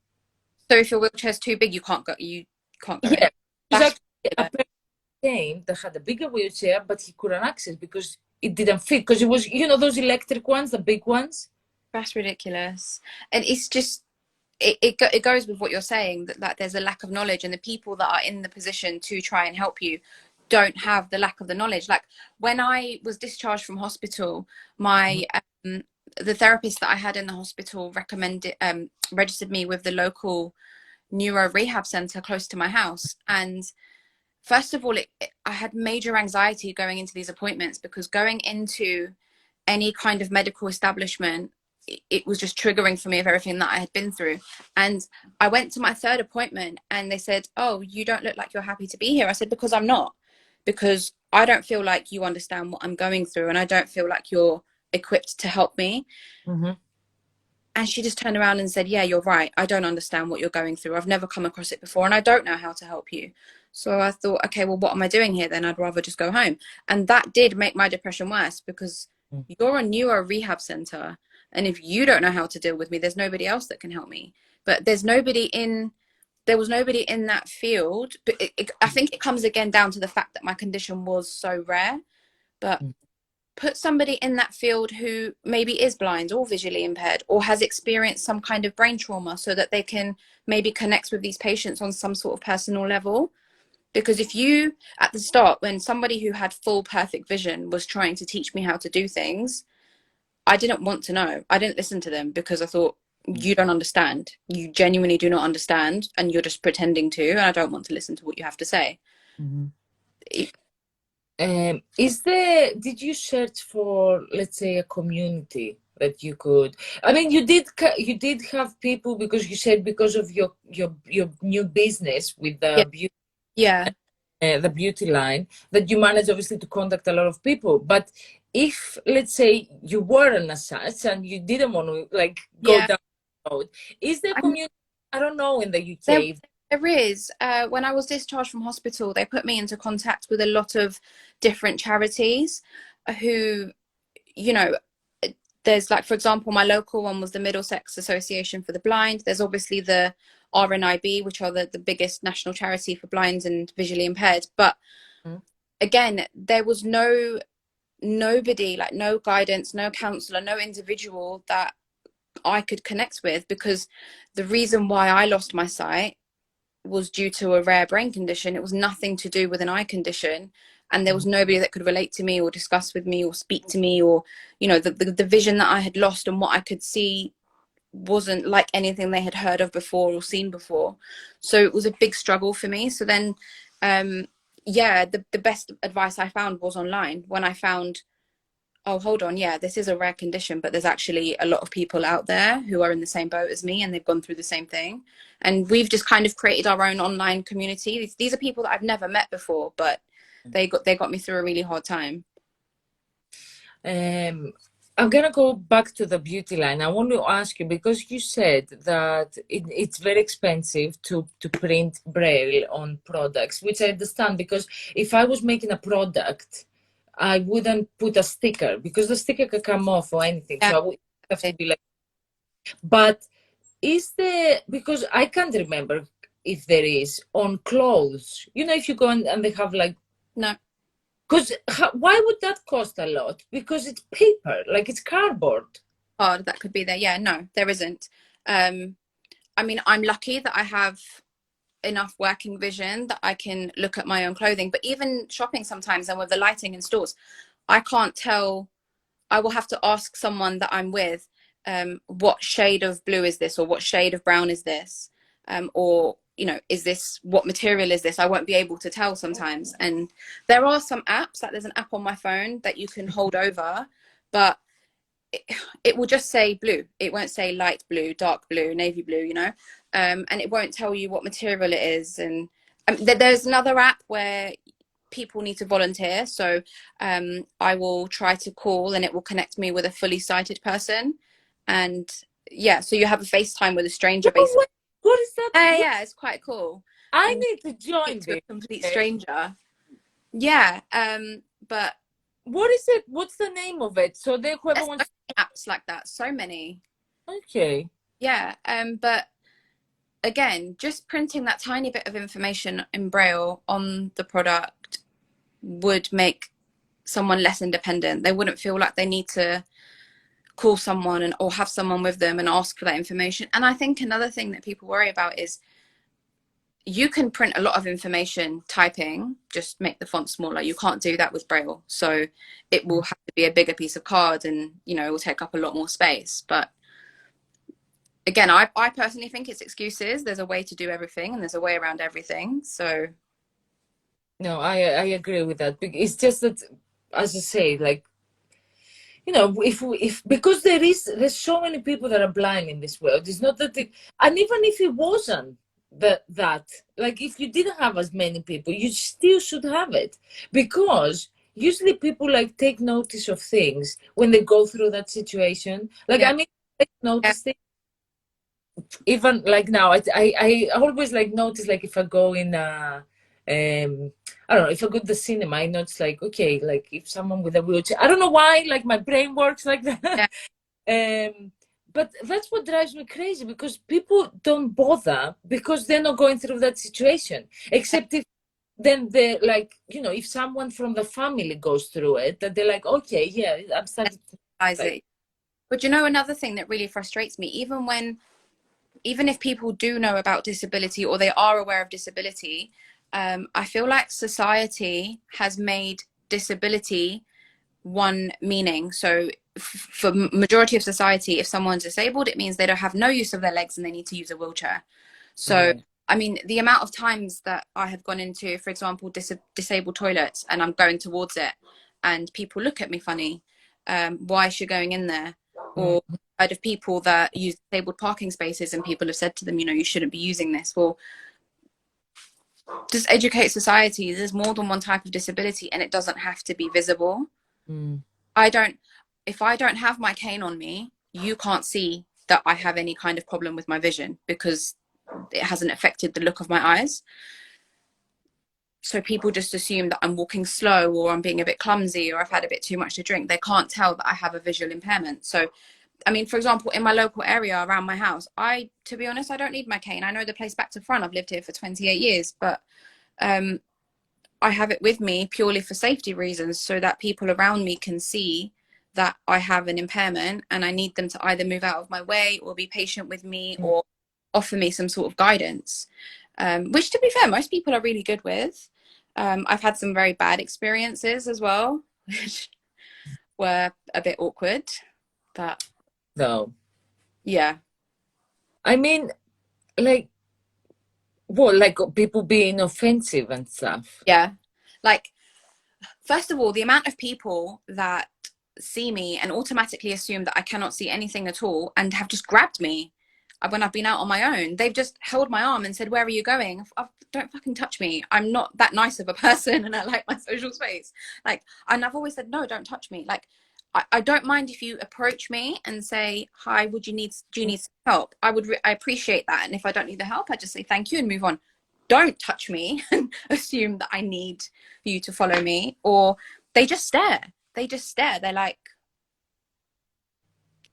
So if your wheelchair's too big, you can't go. You can't go Yeah, in. it was That's actually a ridiculous. person that had a bigger wheelchair, but he couldn't access because it didn't fit. Because it was, you know, those electric ones, the big ones. That's ridiculous. And it's just it goes with what you're saying that there's a lack of knowledge, and the people that are in the position to try and help you don't have the lack of the knowledge. Like when I was discharged from hospital, Mhm. my the therapist that I had in the hospital registered me with the local neuro rehab center close to my house. And first of all, I had major anxiety going into these appointments, because going into any kind of medical establishment, it was just triggering for me of everything that I had been through. And I went to my third appointment and they said, oh, you don't look like you're happy to be here. I said, because I'm not, because I don't feel like you understand what I'm going through, and I don't feel like you're equipped to help me. Mhm. And she just turned around and said, yeah, you're right. I don't understand what you're going through. I've never come across it before, and I don't know how to help you. So I thought, okay, well, what am I doing here then? I'd rather just go home. And that did make my depression worse, because you're a neuro rehab center. And if you don't know how to deal with me, there's nobody else that can help me. But there was nobody in that field. But I think it comes again down to the fact that my condition was so rare. But put somebody in that field who maybe is blind or visually impaired or has experienced some kind of brain trauma, so that they can maybe connect with these patients on some sort of personal level. Because if you, at the start, when somebody who had full perfect vision was trying to teach me how to do things, I didn't want to know. I didn't listen to them, because I thought, you don't understand. You genuinely do not understand, and you're just pretending to, and I don't want to listen to what you have to say. Mhm. It, Did you search for, let's say, a community that you could? I mean, you did have people, because you said because of your new business with yeah, yeah, the beauty line, that you manage obviously to contact a lot of people. But if, let's say, you weren't as such and you didn't want to like go yeah. down the road, is there a I community? I don't know, in the There, UK. there is. When I was discharged from hospital, they put me into contact with a lot of different charities who, you know, there's like, for example, my local one was the Middlesex Association for the Blind. There's obviously the RNIB, which are the biggest national charity for blinds and visually impaired. But Mm. again, there was nobody, like no guidance, no counselor, no individual that I could connect with, because the reason why I lost my sight was due to a rare brain condition. It was nothing to do with an eye condition, and there was nobody that could relate to me or discuss with me or speak to me, or, you know, the vision that I had lost and what I could see wasn't like anything they had heard of before or seen before. So it was a big struggle for me. So then yeah, the best advice I found was online, when I found, oh, hold on, yeah, this is a rare condition, but there's actually a lot of people out there who are in the same boat as me and they've gone through the same thing. And we've just kind of created our own online community. These are people that I've never met before, but they got me through a really hard time. I'm gonna go back to the beauty line. I want to ask you, because you said that it's very expensive to print braille on products, which I understand, because if I was making a product, I wouldn't put a sticker because the sticker could come off or anything. Yeah. So I would have to be like, but is there, because I can't remember if there is on clothes, if you go and they have like, No. because why would that cost a lot? Because it's paper, like it's cardboard. Hard that could be there. Yeah, no, there isn't. I mean, I'm lucky that I have enough working vision that I can look at my own clothing, but even shopping sometimes and with the lighting in stores, I can't tell. I will have to ask someone that I'm with, what shade of blue is this, or what shade of brown is this, or is this, what material is this? I won't be able to tell sometimes. And there are some apps, like there's an app on my phone that you can hold over, but it will just say blue. It won't say light blue, dark blue, navy blue, and it won't tell you what material it is. And there's another app where people need to volunteer, so I will try to call and it will connect me with a fully sighted person, and yeah, so you have a FaceTime with a stranger basically. What is that? Yeah, it's quite cool. I And need to join to a this. complete stranger. Yeah, but What is it? What's the name of it? So they whoever there's so wants. many apps like that, so many. Okay. Yeah, but again, just printing that tiny bit of information in braille on the product would make someone less independent. They wouldn't feel like they need to call someone or have someone with them and ask for that information. And I think another thing that people worry about is you can print a lot of information typing, just make the font smaller. You can't do that with braille, so it will have to be a bigger piece of card, and it will take up a lot more space. But again, I personally think it's excuses. There's a way to do everything and there's a way around everything. So No, I agree with that. It's just that, as I say, like, if because there's so many people that are blind in this world. It's not that and even if it wasn't that, like, if you didn't have as many people, you still should have it, because usually people like take notice of things when they go through that situation. Like, yeah, I mean, take notice things. Even like now, I always like notice, like if I go in I don't know, if I go to the cinema, I notice like, okay, like if someone with a wheelchair, I don't know why, like my brain works like that. yeah. But that's what drives me crazy, because people don't bother because they're not going through that situation, except if then they're like, if someone from the family goes through it, that they're like, okay, yeah, I'm starting to like, But another thing that really frustrates me, even if people do know about disability or they are aware of disability, I feel like society has made disability one meaning. So for majority of society, if someone's disabled, it means they don't have no use of their legs and they need to use a wheelchair. So yeah. I mean, the amount of times that I have gone into, for example, disabled toilets, and I'm going towards it and people look at me funny, why is she going in there? Or heard of people that use disabled parking spaces and people have said to them, you shouldn't be using this. Well, just educate society. There's more than one type of disability and it doesn't have to be visible. Mm. If I don't have my cane on me, you can't see that I have any kind of problem with my vision because it hasn't affected the look of my eyes. So people just assume that I'm walking slow or I'm being a bit clumsy or I've had a bit too much to drink. They can't tell that I have a visual impairment. So I mean, for example, in my local area around my house, to be honest, I don't need my cane. I know the place back to front. I've lived here for 28 years, but I have it with me purely for safety reasons, so that people around me can see that I have an impairment and I need them to either move out of my way or be patient with me or offer me some sort of guidance, which, to be fair, most people are really good with. I've had some very bad experiences as well, which were a bit awkward, but No, yeah. I mean, like, what, like people being offensive and stuff. Yeah. Like, first of all, the amount of people that see me and automatically assume that I cannot see anything at all and have just grabbed me when I've been out on my own. They've just held my arm and said, "Where are you going?" Don't fucking touch me. I'm not that nice of a person and I like my social space. Like, and I've always said, no, don't touch me. Like, I don't mind if you approach me and say, "Hi, do you need some help?" I appreciate that. And if I don't need the help, I just say thank you and move on. Don't touch me and assume that I need you to follow me. Or they just stare. They're like,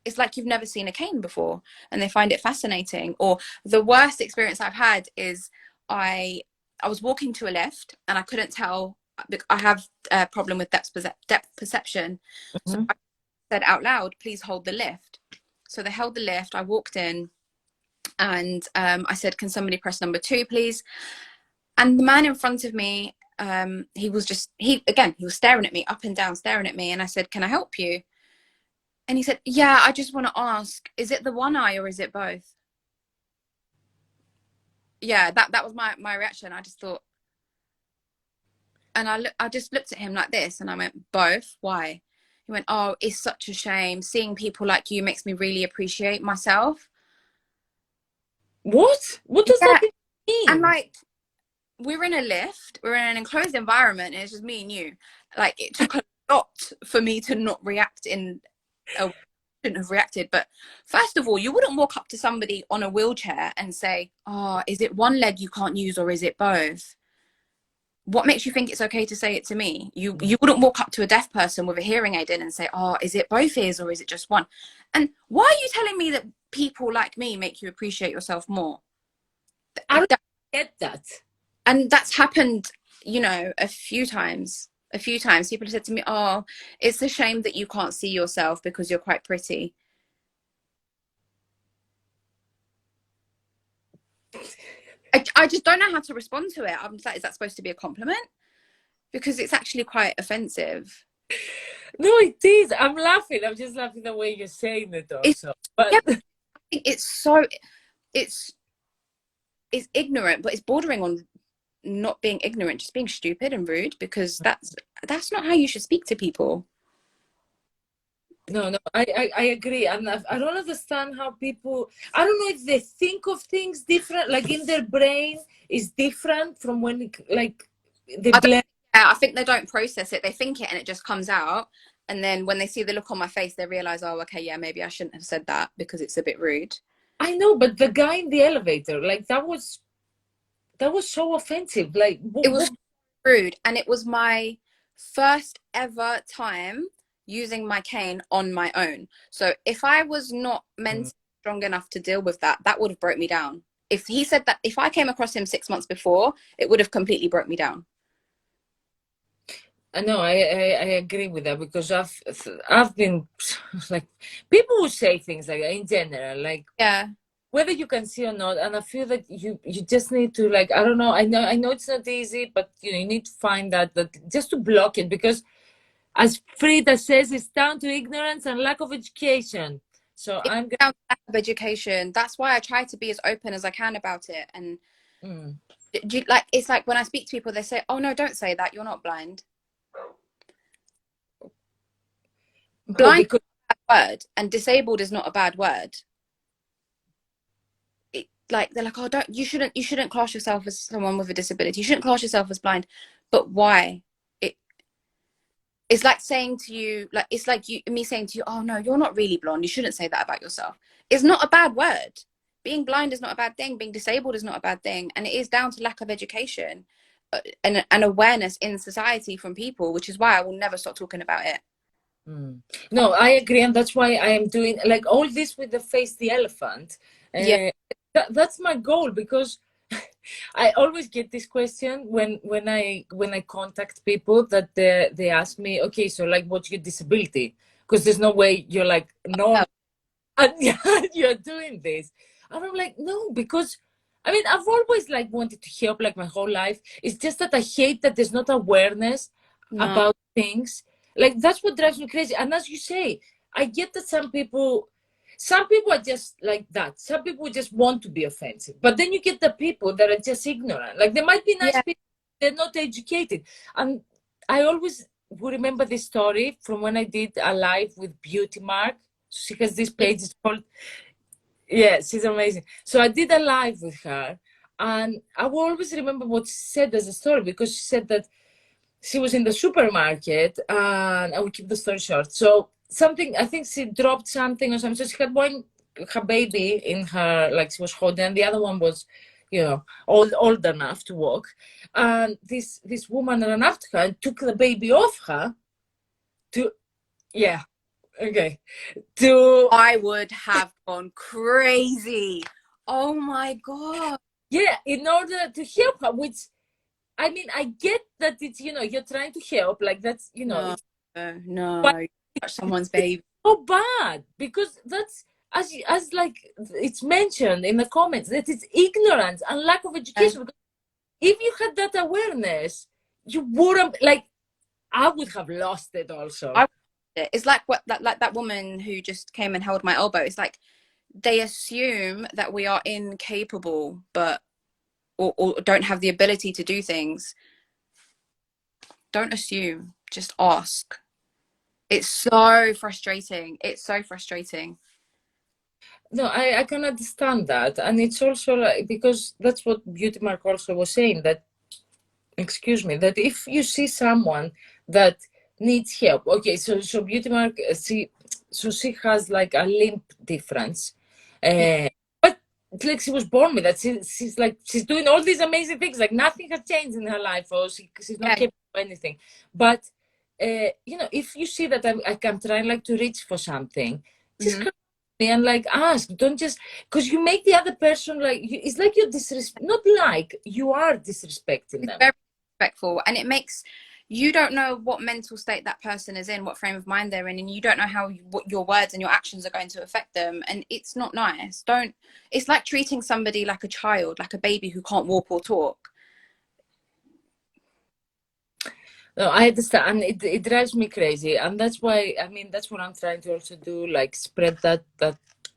it's like you've never seen a cane before and they find it fascinating. Or the worst experience I've had is I was walking to a lift and I couldn't tell. I have a problem with depth perception. So I said out loud, "Please hold the lift." So they held the lift. I walked in and I said, "Can somebody press number 2, please?" And the man in front of me, he was staring at me up and down, staring at me. And I said, "Can I help you?" And he said, "Yeah, I just want to ask, is it the one eye or is it both?" Yeah, that was my reaction. I just thought, and I just looked at him like this and I went, "Both? Why?" He went, "Oh, it's such a shame. Seeing people like you makes me really appreciate myself." What does that mean? And like, we're in a lift, we're in an enclosed environment, and it's just me and you. Like, it took a lot for me to not react in a shouldn't have reacted. But first of all, you wouldn't walk up to somebody on a wheelchair and say, "Oh, is it one leg you can't use or is it both?" What makes you think it's okay to say it to me? You wouldn't walk up to a deaf person with a hearing aid in and say, "Oh, is it both ears or is it just one?" And why are you telling me that people like me make you appreciate yourself more? I don't get that. And that's happened, you know, a few times. People have said to me, "Oh, it's a shame that you can't see yourself because you're quite pretty." I just don't know how to respond to it. I'm like, is that supposed to be a compliment? Because it's actually quite offensive. No, it is. I'm laughing. I'm just laughing the way you're saying it also. But yeah, I think it's ignorant, but it's bordering on not being ignorant, just being stupid and rude, because that's not how you should speak to people. No, I agree. And I don't understand how people, I don't know if they think of things different, like in their brain is different from when, like, they blend. Yeah, I think they don't process it. They think it and it just comes out. And then when they see the look on my face, they realize, "Oh, okay, yeah, maybe I shouldn't have said that because it's a bit rude." I know, but the guy in the elevator, like, that was so offensive. Like, it was rude. And it was my first ever time using my cane on my own. So if I was not mentally strong enough to deal with that, that would have broke me down. If he said that, if I came across him 6 months before, it would have completely broke me down. I know, I agree with that, because I've been like, people will say things like that in general, like, yeah, whether you can see or not. And I feel that you just need to, like, I don't know, I know it's not easy, but you know, you need to find that just to block it, because as Frida says, it's down to ignorance and lack of education. So it's I'm down to lack of education. That's why I try to be as open as I can about it. And like, it's like when I speak to people, they say, "Oh no, don't say that, you're not blind." Blind is a bad word, and disabled is not a bad word. Like, they're like, "Oh, you shouldn't class yourself as someone with a disability. You shouldn't class yourself as blind." But why? It's like saying to you, like, it's like me saying to you, "Oh no, you're not really blonde. You shouldn't say that about yourself." It's not a bad word. Being blind is not a bad thing. Being disabled is not a bad thing. And it is down to lack of education and awareness in society from people, which is why I will never stop talking about it. No, I agree. And that's why I am doing, like, all this with the face the elephant. Yeah. That's my goal, because I always get this question when I contact people, that they ask me, "Okay, so, like, what's your disability?" Because there's no way you're like, "No," and you're doing this. And I'm like, no, because I mean, I've always, like, wanted to help, like, my whole life. It's just that I hate that there's not awareness about things. Like, that's what drives me crazy. And as you say, I get that some people are just like that. Some people just want to be offensive. But then you get the people that are just ignorant. Like, they might be nice people, they're not educated. And I always who remember this story from when I did a live with Beauty Mark. She has this page, it's called, yeah, she's amazing. So I did a live with her, and I will always remember what she said as a story, because she said that she was in the supermarket, and I will keep the story short. So something, I think she dropped something or something. So she had her baby in her, like she was holding, and the other one was, you know, old enough to walk. And this woman ran after her and took the baby off her to, yeah, okay, to, I would have gone crazy. Oh my God. yeah, in order to help her, which, I mean, I get that it's, you know, you're trying to help, like that's, you know, No, it's, but no, touch someone's baby. so bad, because that's, as like it's mentioned in the comments, that it's ignorance and lack of education. Because if you had that awareness, you wouldn't, like, I would have lost it also. It's like that woman who just came and held my elbow. It's like they assume that we are incapable, but or don't have the ability to do things. Don't assume, just ask. It's so frustrating. It's so frustrating. No, I can understand that. And it's also like, because that's what Beauty Mark also was saying, that, excuse me, that if you see someone that needs help, okay, so Beauty Mark, she has like a limb difference, but like she was born with that. She's like, she's doing all these amazing things, like nothing has changed in her life, or she's not capable of anything. But you know, if you see that I can try like to reach for something, just come to me and like ask. Don't just, because you make the other person like, it's like you're not like, you are disrespecting them. Very respectful, and it makes, you don't know what mental state that person is in, what frame of mind they're in, and you don't know how what your words and your actions are going to affect them, and it's not nice. Don't, it's like treating somebody like a child, like a baby who can't walk or talk. No, I understand, and it drives me crazy, and that's why, I mean, that's what I'm trying to also do, like spread that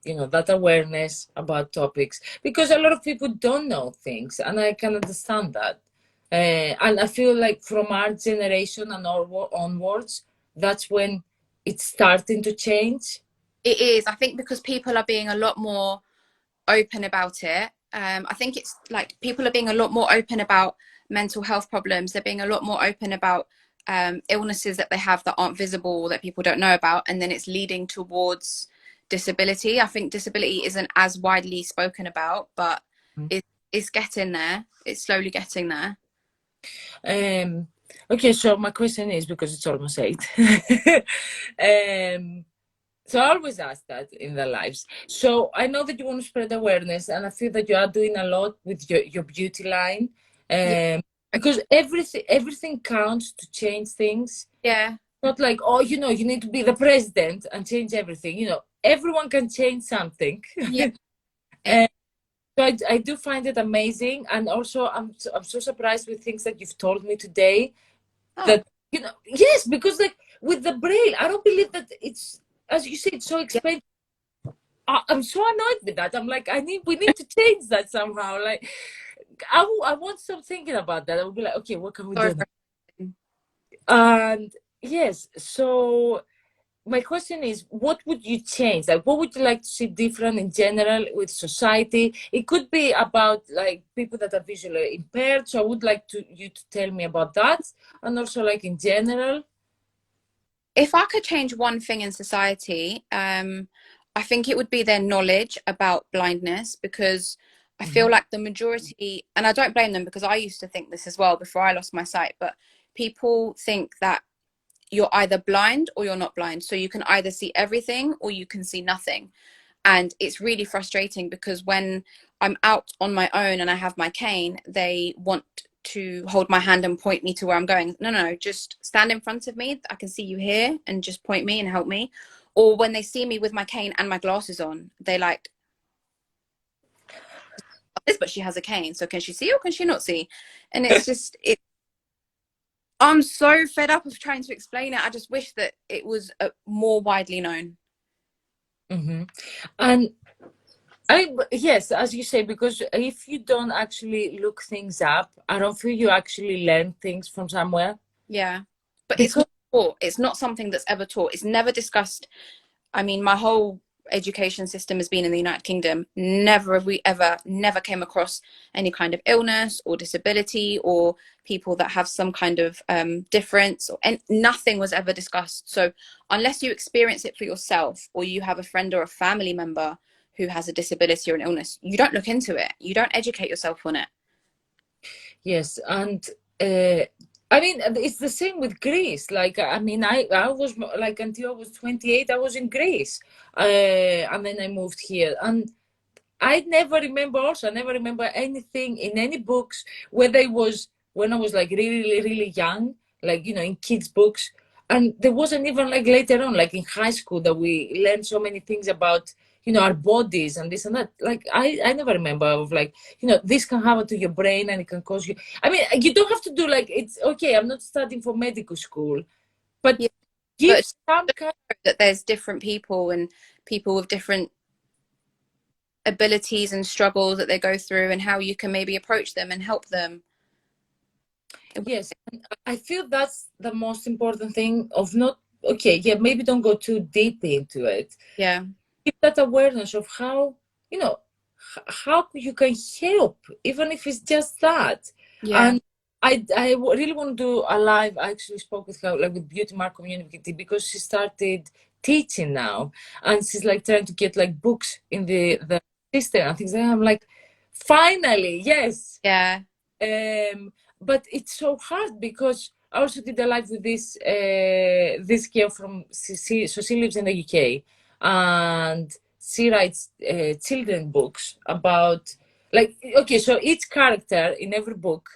you know, that awareness about topics, because a lot of people don't know things, and I can understand that. And I feel like from our generation and onwards, that's when it's starting to change. It is, I think, because people are being a lot more open about it. I think it's like people are being a lot more open about mental health problems. They're being a lot more open about illnesses that they have that aren't visible, that people don't know about, and then it's leading towards disability. I think disability isn't as widely spoken about, but it's getting there. It's slowly getting there. Okay, so my question is, because it's almost 8. So I always ask that in their lives. So I know that you want to spread awareness, and I feel that you are doing a lot with your beauty line, Yeah. because everything counts to change things. Yeah. Not like, oh, you know, you need to be the president and change everything. You know, everyone can change something. Yeah. So I do find it amazing, and also I'm so surprised with things that you've told me today. Oh. That, you know, yes, because like with the braille, I don't believe that it's, as you said, so expensive. I'm so annoyed with that. I'm like, we need to change that somehow. Like, I won't stop thinking about that. I will be like, okay, what can we do now? And yes, so my question is, what would you change? Like, what would you like to see different in general with society? It could be about like people that are visually impaired. So I would like you to tell me about that, and also like in general. If I could change one thing in society, I think it would be their knowledge about blindness, because I feel like the majority, and I don't blame them because I used to think this as well before I lost my sight, but people think that you're either blind or you're not blind. So you can either see everything or you can see nothing. And it's really frustrating because when I'm out on my own and I have my cane, they want to hold my hand and point me to where I'm going. No, just stand in front of me. I can see you here, and just point me and help me. Or when they see me with my cane and my glasses on, they like this, but she has a cane. So can she see or can she not see? And it's just, I'm so fed up of trying to explain it. I just wish that it was more widely known. And yes, as you say, because if you don't actually look things up, I don't feel you actually learn things from somewhere. Yeah, but Because taught. It's not something that's ever taught. It's never discussed. I mean, my whole education system has been in the United Kingdom. Never have we ever, never came across any kind of illness or disability or people that have some kind of difference, and nothing was ever discussed. So unless you experience it for yourself, or you have a friend or a family member who has a disability or an illness, you don't look into it. You don't educate yourself on it. Yes, and I mean, it's the same with Greece. Like, I mean, I was like, until I was 28, I was in Greece, and then I moved here, and I never remember. Also, I never remember anything in any books, whether it was when I was like really, really young, like, you know, in kids' books, and there wasn't even like later on, like in high school, that we learned so many things about, you know, our bodies and this and that. Like, I never remember of like, you know, this can happen to your brain and it can cause you. I mean, you don't have to do like, it's okay. I'm not studying for medical school, but Yeah, give but some kind. that there's different people and people with different abilities and struggles that they go through, and how you can maybe approach them and help them. Yes, and I feel that's the most important thing of not, okay, yeah, maybe don't go too deep into it. Yeah. Keep that awareness of how, you know, how you can help, even if it's just that. Yeah. And I really want to do a live. I actually spoke with her, like with Beauty Mark Community, because she started teaching now, and she's like trying to get like books in the system and things like that. I'm like, finally, yes. Yeah. But it's so hard because I also did a live with this girl from so she lives in the UK, and she writes children books about, like, okay, so each character in every book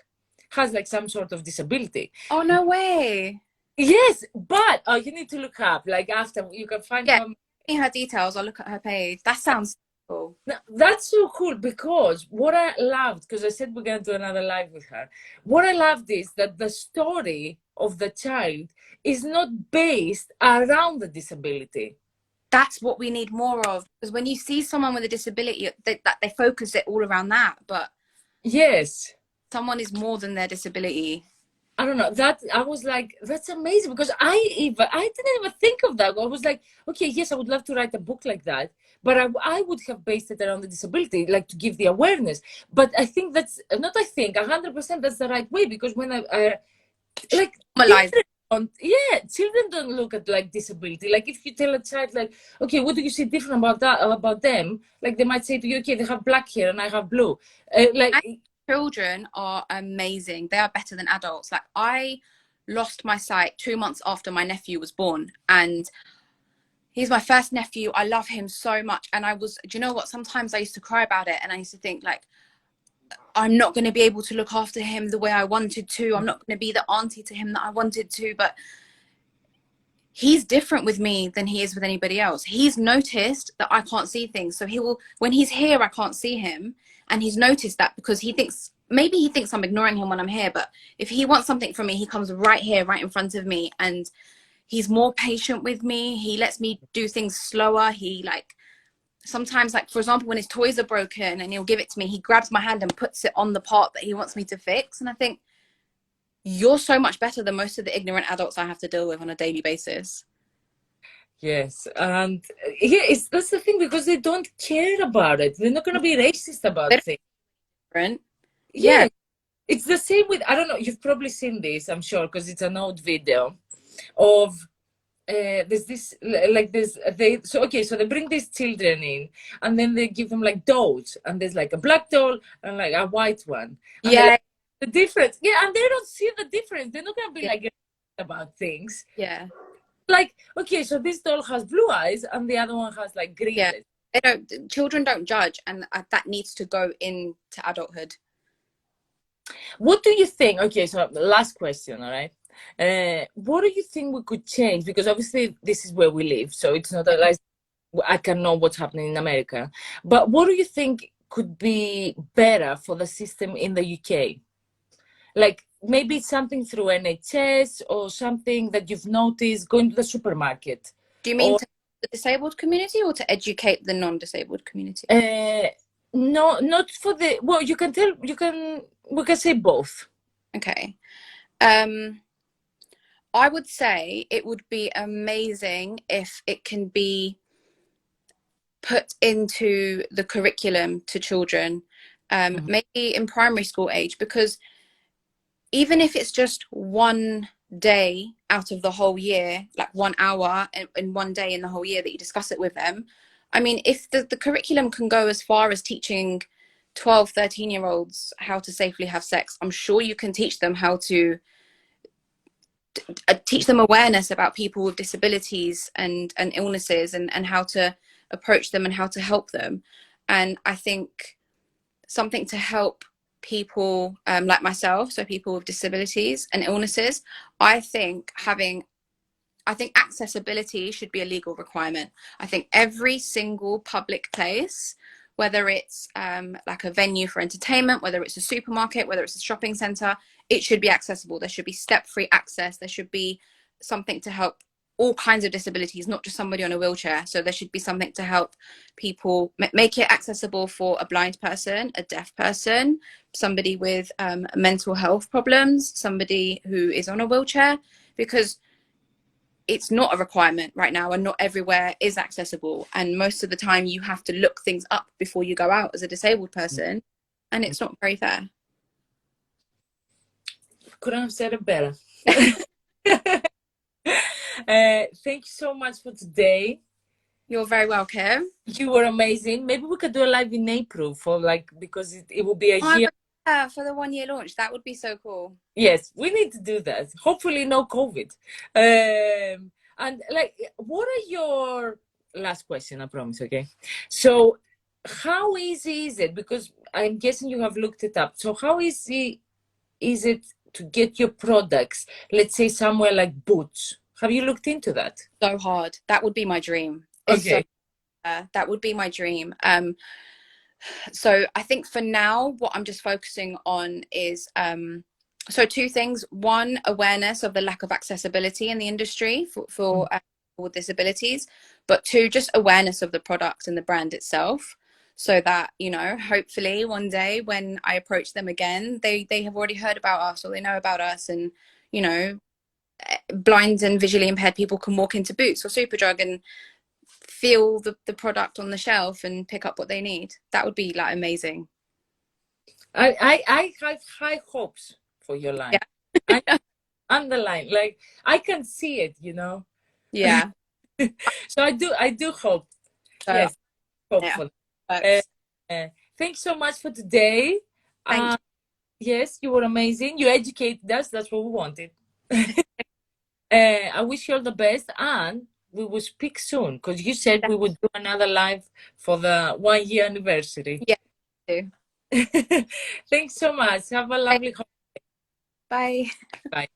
has like some sort of disability. Oh, no way. Yes, but oh, you need to look up, like, after you can find Yeah. her. Give me her details. I'll look at her page. That sounds cool. Now, that's so cool, because what I loved, because I said we're going to do another live with her, what I loved is that the story of the child is not based around the disability. That's what we need more of, because when you see someone with a disability, they focus it all around that, but Yes. someone is more than their disability. I don't know, that I was like, that's amazing, because I didn't even think of that. I was like, okay, yes, I would love to write a book like that, but I would have based it around the disability, like to give the awareness. But I think that's not, I think 100% that's the right way, because when I like, Normalize. yeah, children don't look at like disability. Like, if you tell a child, like, okay, what do you see different about that, about them, like they might say to you, okay, they have black hair and I have blue, like. Children are amazing. They are better than adults. Like, I lost my sight 2 months after my nephew was born, and he's my first nephew. I love him so much. And do you know what? Sometimes I used to cry about it, and I used to think, like, I'm not going to be able to look after him the way I wanted to. I'm not going to be the auntie to him that I wanted to. But he's different with me than he is with anybody else. He's noticed that I can't see things. So when he's here, I can't see him. And he's noticed that, because maybe he thinks I'm ignoring him when I'm here. But if he wants something from me, he comes right here, right in front of me. And he's more patient with me. He lets me do things slower. He, like, sometimes, like, for example, when his toys are broken and he'll give it to me, he grabs my hand and puts it on the part that he wants me to fix. And I think, you're so much better than most of the ignorant adults I have to deal with on a daily basis. Yes, and yeah, that's the thing, because they don't care about it. They're not going to be racist about things. Different. Yeah, Yeah. it's the same with, I don't know, you've probably seen this, I'm sure, because it's an old video of there's this, like, so okay, so they bring these children in, and then they give them like dolls, and there's like a black doll and like a white one, and they're Yeah. like, the difference, yeah, and they don't see the difference. They're not going to be Yeah. like about things. Yeah. Like, okay, so this doll has blue eyes and the other one has like green Yeah. eyes. Children don't judge, and that needs to go into adulthood. What do you think? Okay, so last question, all right? What do you think we could change? Because obviously this is where we live, so it's not like I can know what's happening in America. But what do you think could be better for the system in the UK? Like, maybe something through NHS, or something that you've noticed going to the supermarket. Do you mean Or to the disabled community, or to educate the non-disabled community? no, not for the, well, you can tell, we can say both. Okay. Um, I would say it would be amazing if it can be put into the curriculum to children, maybe in primary school age, because even if it's just one day out of the whole year, like 1 hour in one day in the whole year that you discuss it with them. I mean, if the curriculum can go as far as teaching 12, 13-year-olds how to safely have sex, I'm sure you can teach them how to teach them awareness about people with disabilities and illnesses, and how to approach them and how to help them. And I think something to help people like myself, so people with disabilities and illnesses, I think accessibility should be a legal requirement. I think every single public place, whether it's like a venue for entertainment, whether it's a supermarket, whether it's a shopping center, it should be accessible. There should be step-free access. There should be something to help all kinds of disabilities, not just somebody on a wheelchair. So there should be something to help people, make it accessible for a blind person, a deaf person, somebody with mental health problems, somebody who is on a wheelchair, because it's not a requirement right now, and not everywhere is accessible. And most of the time you have to look things up before you go out as a disabled person, and it's not very fair. Couldn't have said it better. Thank you so much for today. You're very welcome. You were amazing. Maybe we could do a live in April for because it will be a year. For the 1 year launch, that would be so cool. Yes, we need to do that. Hopefully no COVID. And what are your last question? I promise. Okay. So how easy is it? Because I'm guessing you have looked it up. So how easy is it to get your products, let's say somewhere like Boots? Have you looked into that? So hard. That would be my dream. Okay. That would be my dream. So I think for now, what I'm just focusing on is so two things. One, awareness of the lack of accessibility in the industry for people with disabilities, but two, just awareness of the product and the brand itself, so that, you know, hopefully one day when I approach them again, they have already heard about us, or they know about us, and, you know, blind and visually impaired people can walk into Boots or Superdrug and feel the product on the shelf and pick up what they need. That would be like amazing. I have high hopes for your line. Yeah. Underline, like I can see it, you know. Yeah. So I do hope. Yes, hopefully. Yeah. Thanks so much for today. Thank you. Yes, you were amazing. You educated us. That's what we wanted. I wish you all the best, and we will speak soon, because you said we would do another live for the 1 year anniversary. Yeah. Thanks so much. Have a lovely holiday. Bye. Bye.